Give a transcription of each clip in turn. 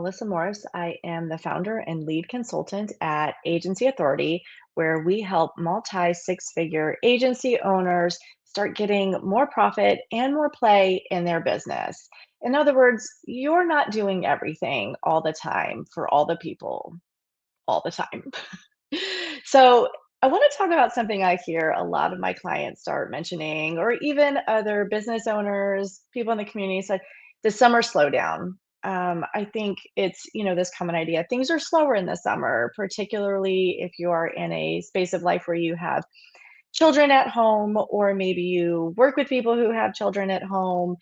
Melissa Morris. I am the founder and lead consultant at Agency Authority, where we help multi six figure agency owners start getting more profit and more play in their business. In other words, you're not doing everything all the time for all the people all the time. So, I want to talk about something I hear a lot of my clients start mentioning, or even other business owners, people in the community said, the summer slowdown. I think it's, this common idea. Things are slower in the summer, particularly if you are in a space of life where you have children at home, or maybe you work with people who have children at home.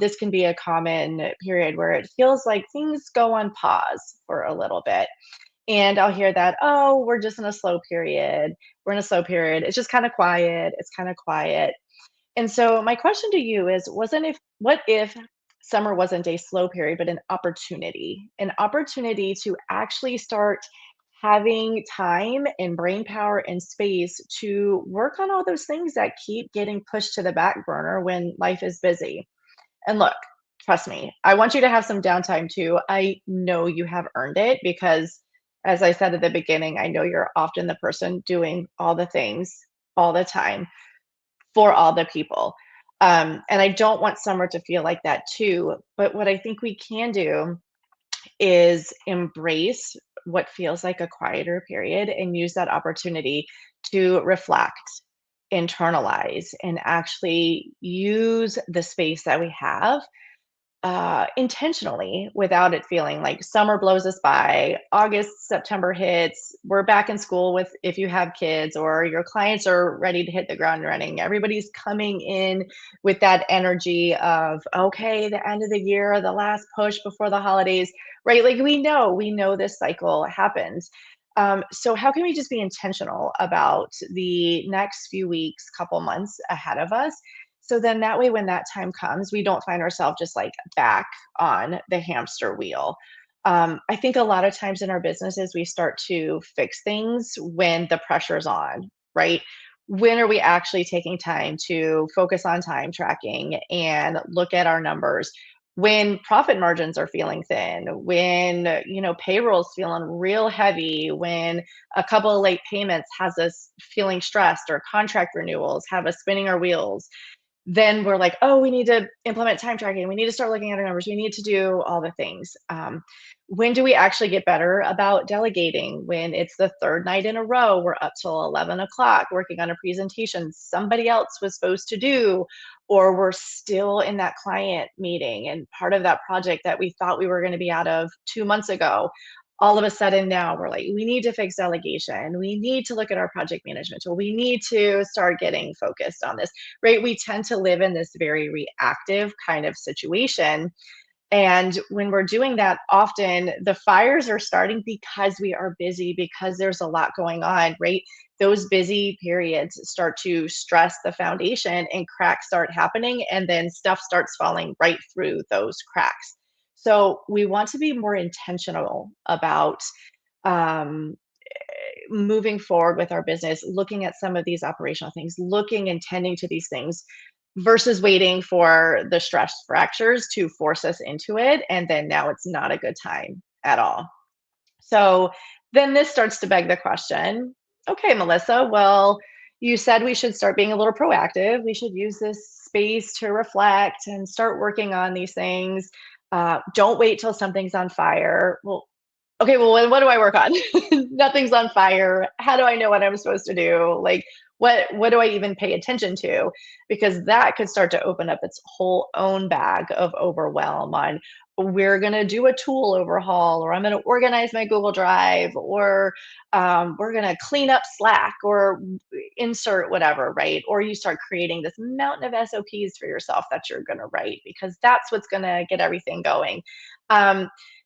This can be a common period where it feels like things go on pause for a little bit. And I'll hear that, "Oh, we're just in a slow period. We're in a slow period. It's just kinda quiet. It's kinda quiet." And so my question to you is, wasn't if what if summer wasn't a slow period, but an opportunity to actually start having time and brain power and space to work on all those things that keep getting pushed to the back burner when life is busy? And look, trust me, I want you to have some downtime too. I know you have earned it because, as I said at the beginning, I know you're often the person doing all the things all the time for all the people. And I don't want summer to feel like that too. But what I think we can do is embrace what feels like a quieter period and use that opportunity to reflect, internalize, and actually use the space that we have intentionally without it feeling like summer blows us by. August, September hits. We're back in school with if you have kids, or your clients are ready to hit the ground running. Everybody's coming in with that energy of, okay, the end of the year, the last push before the holidays, right? Like we know this cycle happens. So, how can we just be intentional about the next few weeks, couple months ahead of us? So then that way, when that time comes, we don't find ourselves just like back on the hamster wheel. I think a lot of times in our businesses, we start to fix things when the pressure's on, right? When are we actually taking time to focus on time tracking and look at our numbers? When profit margins are feeling thin, when payroll's feeling real heavy, when a couple of late payments has us feeling stressed, or contract renewals have us spinning our wheels, then we're like, oh, we need to implement time tracking. We need to start looking at our numbers. We need to do all the things. When do we actually get better about delegating? When it's the third night in a row, we're up till 11 o'clock working on a presentation somebody else was supposed to do, or we're still in that client meeting and part of that project that we thought we were going to be out of 2 months ago. All of a sudden now we're like, we need to fix delegation. We need to look at our project management tool. We need to start getting focused on this, right? We tend to live in this very reactive kind of situation. And when we're doing that, often the fires are starting because we are busy, because there's a lot going on, right? Those busy periods start to stress the foundation and cracks start happening, and then stuff starts falling right through those cracks. So we want to be more intentional about um, moving forward with our business, looking at some of these operational things, looking and tending to these things versus waiting for the stress fractures to force us into it. And then now it's not a good time at all. So then this starts to beg the question, okay, Melissa, well, you said we should start being a little proactive. We should use this space to reflect and start working on these things. Don't wait till something's on fire. Well, okay, well, what do I work on? Nothing's on fire. How do I know what I'm supposed to do? Like, what do I even pay attention to? Because that could start to open up its whole own bag of overwhelm on, we're going to do a tool overhaul, or I'm going to organize my Google Drive, or we're going to clean up Slack, or insert whatever, right? Or you start creating this mountain of SOPs for yourself that you're going to write, because that's what's going to get everything going.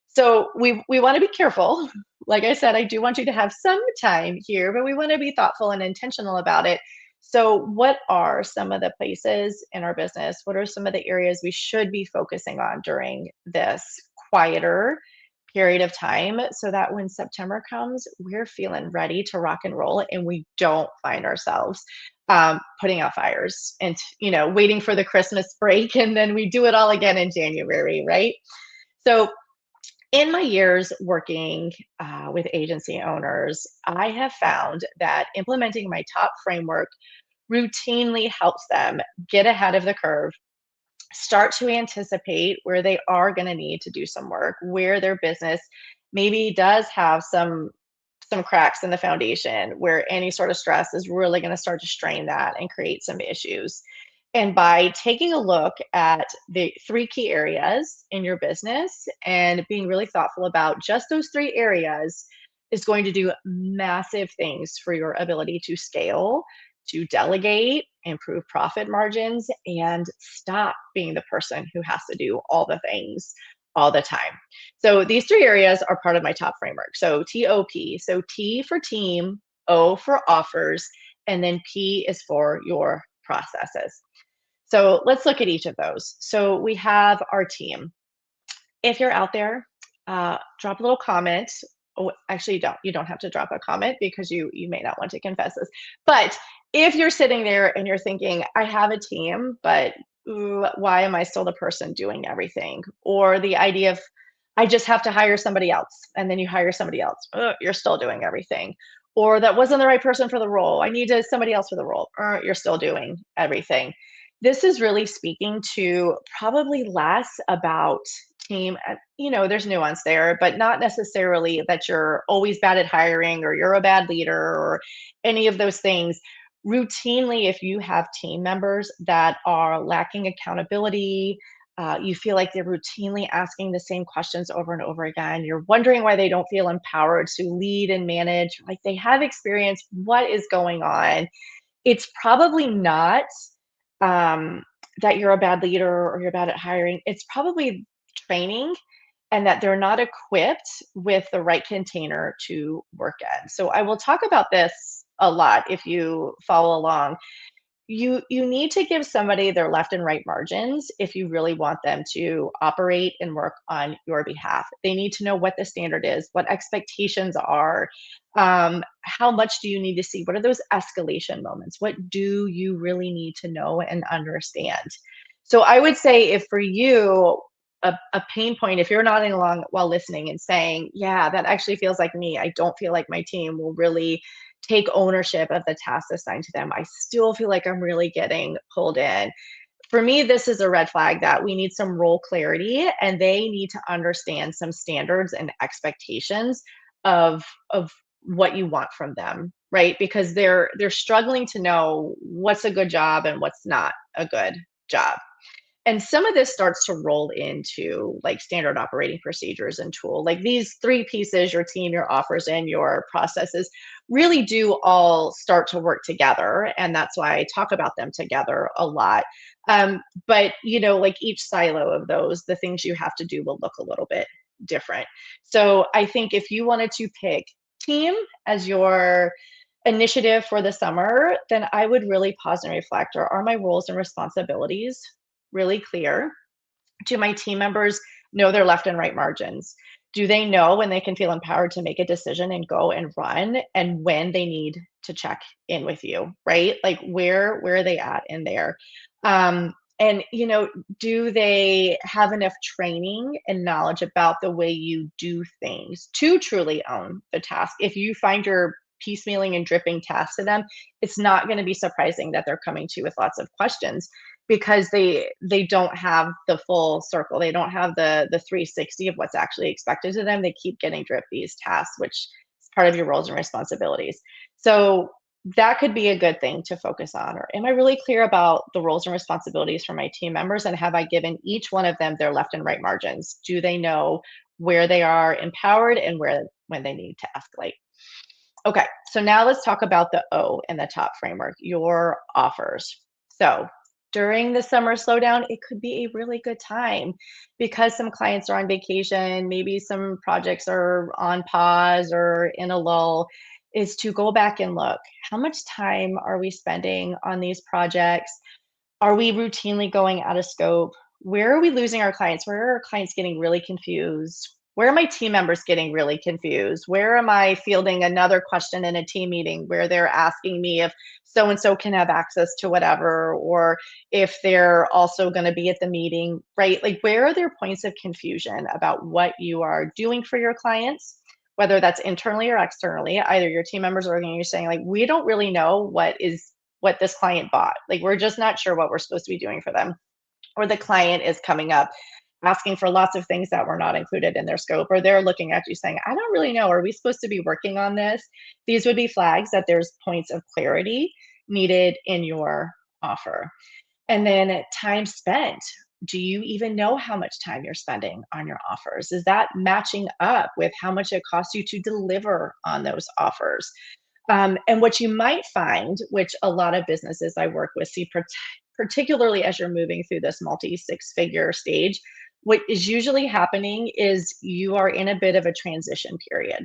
So we want to be careful. Like I said, I do want you to have some time here, but we want to be thoughtful and intentional about it. So, what are some of the places in our business? What are some of the areas we should be focusing on during this quieter period of time, so that when September comes, we're feeling ready to rock and roll and we don't find ourselves putting out fires and, waiting for the Christmas break, and then we do it all again in January, right? So, In my years working with agency owners, I have found that implementing my top framework routinely helps them get ahead of the curve, start to anticipate where they are going to need to do some work, where their business maybe does have some cracks in the foundation, where any sort of stress is really going to start to strain that and create some issues. And by taking a look at the three key areas in your business and being really thoughtful about just those three areas is going to do massive things for your ability to scale, to delegate, improve profit margins, and stop being the person who has to do all the things all the time. So these three areas are part of my top framework. So TOP. So T for team, O for offers, and then P is for your processes. So let's look at each of those. So we have our team. If you're out there, drop a little comment. Oh, actually, you don't have to drop a comment because you may not want to confess this. But if you're sitting there and you're thinking, I have a team, but ooh, why am I still the person doing everything? Or the idea of I just have to hire somebody else, and then you hire somebody else. Ugh, you're still doing everything. Or that wasn't the right person for the role. I needed somebody else for the role. You're still doing everything. This is really speaking to probably less about team. There's nuance there, but not necessarily that you're always bad at hiring or you're a bad leader or any of those things. Routinely, if you have team members that are lacking accountability, you feel like they're routinely asking the same questions over and over again. You're wondering why they don't feel empowered to lead and manage, like they have experience. What is going on? It's probably not um, that you're a bad leader or you're bad at hiring. It's probably training and that they're not equipped with the right container to work in. So I will talk about this a lot if you follow along. You need to give somebody their left and right margins if you really want them to operate and work on your behalf. They need to know what the standard is, what expectations are, how much do you need to see? What are those escalation moments? What do you really need to know and understand? So I would say if for you, a pain point, if you're nodding along while listening and saying, yeah, that actually feels like me. I don't feel like my team will really take ownership of the tasks assigned to them. I still feel like I'm really getting pulled in. For me, this is a red flag that we need some role clarity and they need to understand some standards and expectations of what you want from them, right? Because they're struggling to know what's a good job and what's not a good job. And some of this starts to roll into like standard operating procedures and tool. Like these three pieces, your team, your offers, and your processes really do all start to work together. And that's why I talk about them together a lot. But like each silo of those, the things you have to do will look a little bit different. So I think if you wanted to pick team as your initiative for the summer, then I would really pause and reflect. Are my roles and responsibilities really clear? Do my team members know their left and right margins? Do they know when they can feel empowered to make a decision and go and run and when they need to check in with you, right? Like where are they at in there? And do they have enough training and knowledge about the way you do things to truly own the task? If you find your piecemealing and dripping tasks to them, it's not going to be surprising that they're coming to you with lots of questions because they don't have the full circle. They don't have the 360 of what's actually expected to them. They keep getting dripped these tasks, which is part of your roles and responsibilities. So that could be a good thing to focus on. Or am I really clear about the roles and responsibilities for my team members? And have I given each one of them their left and right margins? Do they know where they are empowered and when they need to escalate? Okay, so now let's talk about the O in the top framework, your offers. So during the summer slowdown, it could be a really good time because some clients are on vacation, maybe some projects are on pause or in a lull, is to go back and look. How much time are we spending on these projects? Are we routinely going out of scope? Where are we losing our clients? Where are our clients getting really confused? Where are my team members getting really confused? Where am I fielding another question in a team meeting where they're asking me if so and so can have access to whatever, or if they're also going to be at the meeting, right? Like, where are there points of confusion about what you are doing for your clients, whether that's internally or externally, either your team members or you're saying, like, we don't really know what this client bought. Like, we're just not sure what we're supposed to be doing for them, or the client is coming up asking for lots of things that were not included in their scope, or they're looking at you saying, I don't really know, are we supposed to be working on this? These would be flags that there's points of clarity needed in your offer. And then time spent. Do you even know how much time you're spending on your offers? Is that matching up with how much it costs you to deliver on those offers? And what you might find, which a lot of businesses I work with see, particularly as you're moving through this multi six figure stage, what is usually happening is you are in a bit of a transition period.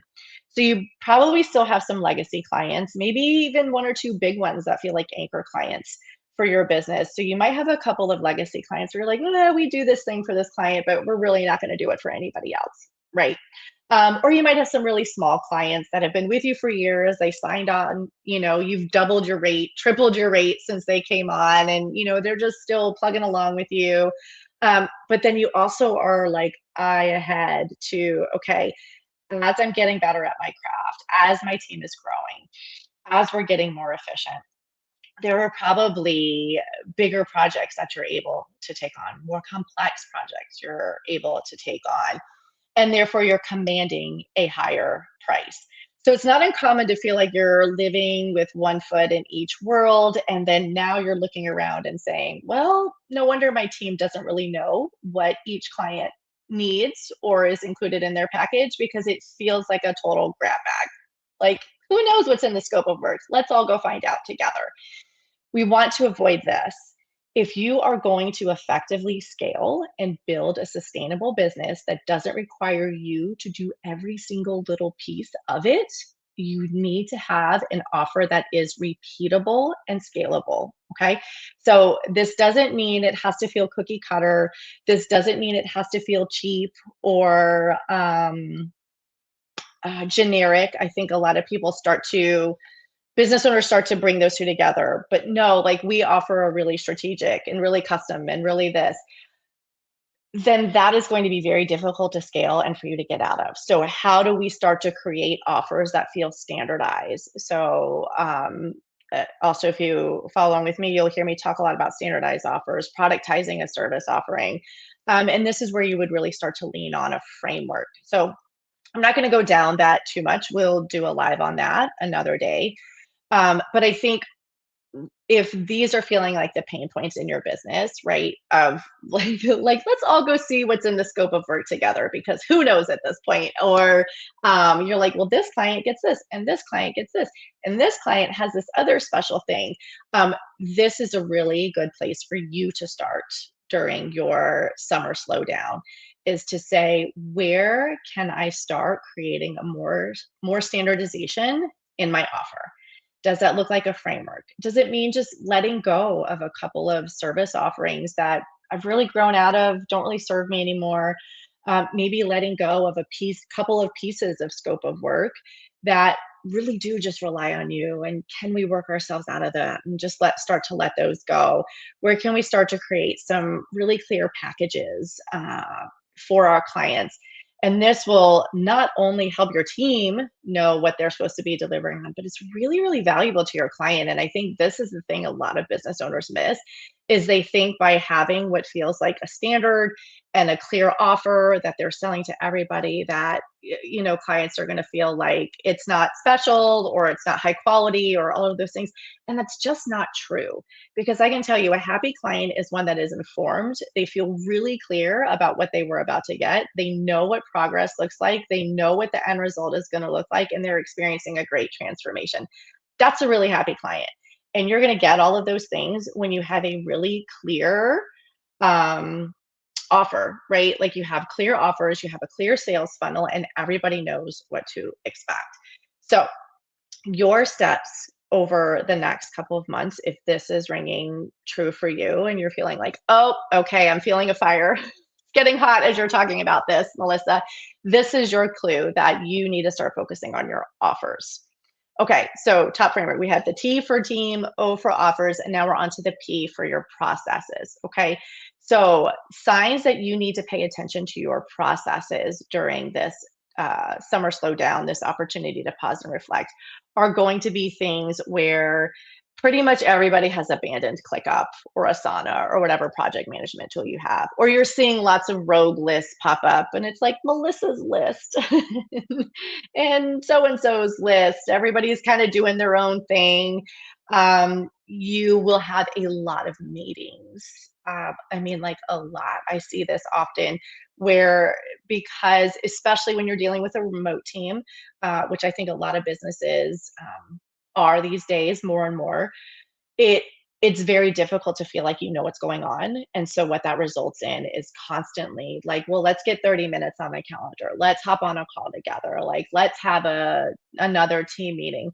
So you probably still have some legacy clients, maybe even one or two big ones that feel like anchor clients for your business. So you might have a couple of legacy clients where you're like, we do this thing for this client, but we're really not going to do it for anybody else, right? Or you might have some really small clients that have been with you for years. They signed on, you've doubled your rate, tripled your rate since they came on, and they're just still plugging along with you. But then you also are like eye ahead to, okay, as I'm getting better at my craft, as my team is growing, as we're getting more efficient, there are probably bigger projects that you're able to take on, more complex projects you're able to take on, and therefore you're commanding a higher price. So it's not uncommon to feel like you're living with one foot in each world, and then now you're looking around and saying, well, no wonder my team doesn't really know what each client needs or is included in their package, because it feels like a total grab bag. Like, who knows what's in the scope of work? Let's all go find out together. We want to avoid this. If you are going to effectively scale and build a sustainable business that doesn't require you to do every single little piece of it, you need to have an offer that is repeatable and scalable. Okay. So this doesn't mean it has to feel cookie cutter. This doesn't mean it has to feel cheap or generic. I think a lot of people business owners start to bring those two together. But no, like, we offer a really strategic and really custom and really this, then that is going to be very difficult to scale and for you to get out of. So how do we start to create offers that feel standardized? So also, if you follow along with me, you'll hear me talk a lot about standardized offers, productizing a service offering. And this is where you would really start to lean on a framework. So I'm not going to go down that too much. We'll do a live on that another day. But I think if these are feeling like the pain points in your business, right? Of like let's all go see what's in the scope of work together, because who knows at this point? Or you're like, well, this client gets this, and this client gets this, and this client has this other special thing. This is a really good place for you to start during your summer slowdown, is to say, where can I start creating a more standardization in my offer? Does that look like a framework? Does it mean just letting go of a couple of service offerings that I've really grown out of, don't really serve me anymore? Maybe letting go of couple of pieces of scope of work that really do just rely on you. And can we work ourselves out of that and just start to let those go? Where can we start to create some really clear packages for our clients? And this will not only help your team know what they're supposed to be delivering on, but it's really, really valuable to your client. And I think this is the thing a lot of business owners miss, is they think by having what feels like a standard and a clear offer that they're selling to everybody, that clients are going to feel like it's not special or it's not high quality or all of those things. And that's just not true, because I can tell you, a happy client is one that is informed. They feel really clear about what they were about to get. They know what progress looks like. They know what the end result is going to look like, and they're experiencing a great transformation. That's a really happy client. And you're going to get all of those things when you have a really clear offer, right? Like, you have clear offers, you have a clear sales funnel, and everybody knows what to expect. So your steps over the next couple of months, if this is ringing true for you and you're feeling like, oh, okay, I'm feeling a fire getting hot as you're talking about this, Melissa. This is your clue that you need to start focusing on your offers. Okay, so top framework, we have the T for team, O for offers, and now we're on to the P for your processes. Okay, so signs that you need to pay attention to your processes during this summer slowdown, this opportunity to pause and reflect, are going to be things where pretty much everybody has abandoned ClickUp or Asana or whatever project management tool you have, or you're seeing lots of rogue lists pop up and it's like Melissa's list and so's list. Everybody's kind of doing their own thing. You will have a lot of meetings. I mean, like a lot. I see this often where, because especially when you're dealing with a remote team, which I think a lot of businesses are these days more and more, it it's very difficult to feel like you know what's going on. And so what that results in is constantly like, well, let's get 30 minutes on my calendar. Let's hop on a call together. Like, let's have another team meeting.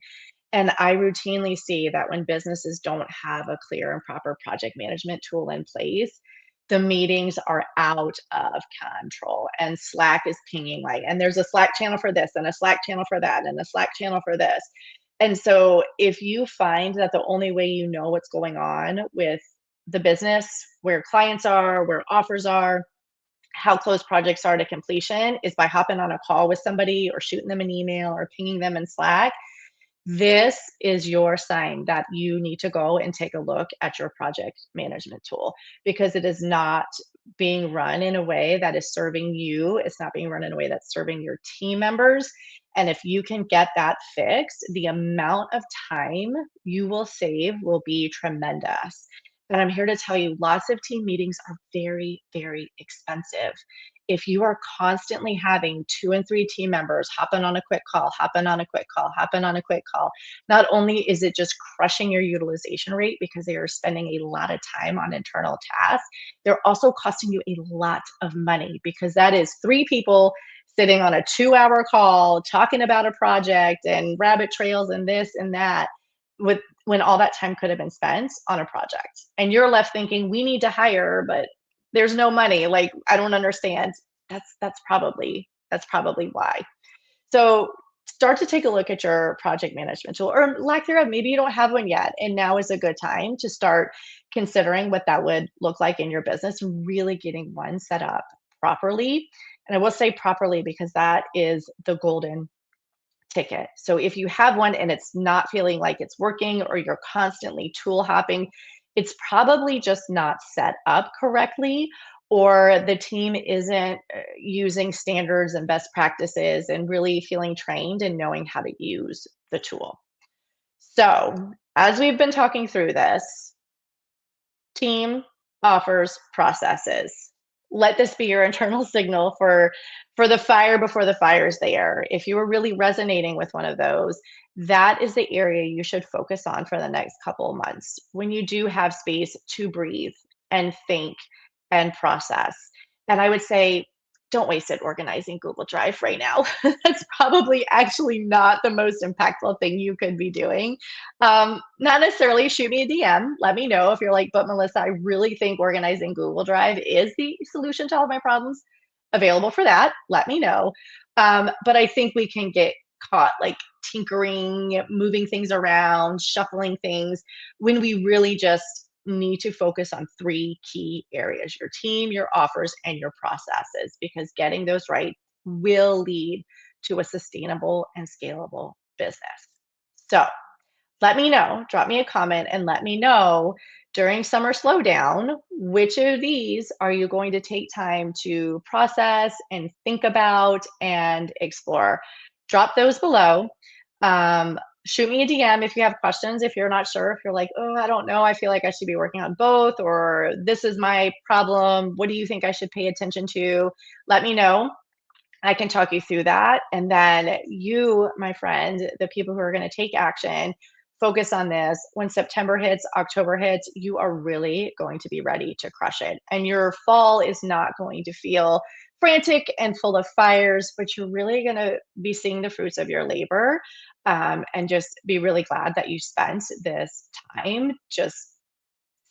And I routinely see that when businesses don't have a clear and proper project management tool in place, the meetings are out of control and Slack is pinging like, and there's a Slack channel for this and a Slack channel for that and a Slack channel for this. And so if you find that the only way you know what's going on with the business, where clients are, where offers are, how close projects are to completion is by hopping on a call with somebody or shooting them an email or pinging them in Slack, this is your sign that you need to go and take a look at your project management tool, because it is not being run in a way that is serving you. It's not being run in a way that's serving your team members. And if you can get that fixed, the amount of time you will save will be tremendous. And I'm here to tell you, lots of team meetings are very, very expensive. If you are constantly having 2 and 3 team members hopping on a quick call, hopping on a quick call, hopping on a quick call, not only is it just crushing your utilization rate because they are spending a lot of time on internal tasks, they're also costing you a lot of money, because that is 3 people sitting on a 2-hour call talking about a project and rabbit trails and this and that, with when all that time could have been spent on a project. And you're left thinking, we need to hire, but there's no money. Like, I don't understand. That's probably why. So start to take a look at your project management tool, or lack thereof. Maybe you don't have one yet, and now is a good time to start considering what that would look like in your business, and really getting one set up properly. And I will say properly because that is the golden ticket. So if you have one and it's not feeling like it's working, or you're constantly tool hopping, it's probably just not set up correctly, or the team isn't using standards and best practices and really feeling trained and knowing how to use the tool. So, as we've been talking through this, team, offers, processes. Let this be your internal signal for the fire before the fire's there. If you are really resonating with one of those, that is the area you should focus on for the next couple of months when you do have space to breathe and think and process. And I would say, don't waste it organizing Google Drive right now. That's probably actually not the most impactful thing you could be doing. Not necessarily shoot me a DM. Let me know if you're like, but Melissa, I really think organizing Google Drive is the solution to all of my problems. Available for that. Let me know. But I think we can get caught like tinkering, moving things around, shuffling things, when we really just need to focus on 3 key areas: your team, your offers, and your processes, because getting those right will lead to a sustainable and scalable business. So, let me know, drop me a comment and let me know during summer slowdown, which of these are you going to take time to process and think about and explore? Drop those below. Shoot me a DM if you have questions. If you're not sure, if you're like, oh, I don't know, I feel like I should be working on both, or this is my problem. What do you think I should pay attention to? Let me know. I can talk you through that. And then you, my friend, the people who are going to take action, focus on this. When September hits, October hits, you are really going to be ready to crush it. And your fall is not going to feel frantic and full of fires, but you're really going to be seeing the fruits of your labor, and just be really glad that you spent this time just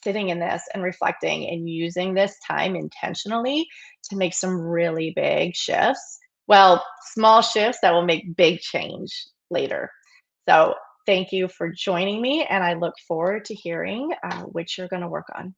sitting in this and reflecting and using this time intentionally to make some really big shifts. Well, small shifts that will make big change later. So, thank you for joining me, and I look forward to hearing which you're going to work on.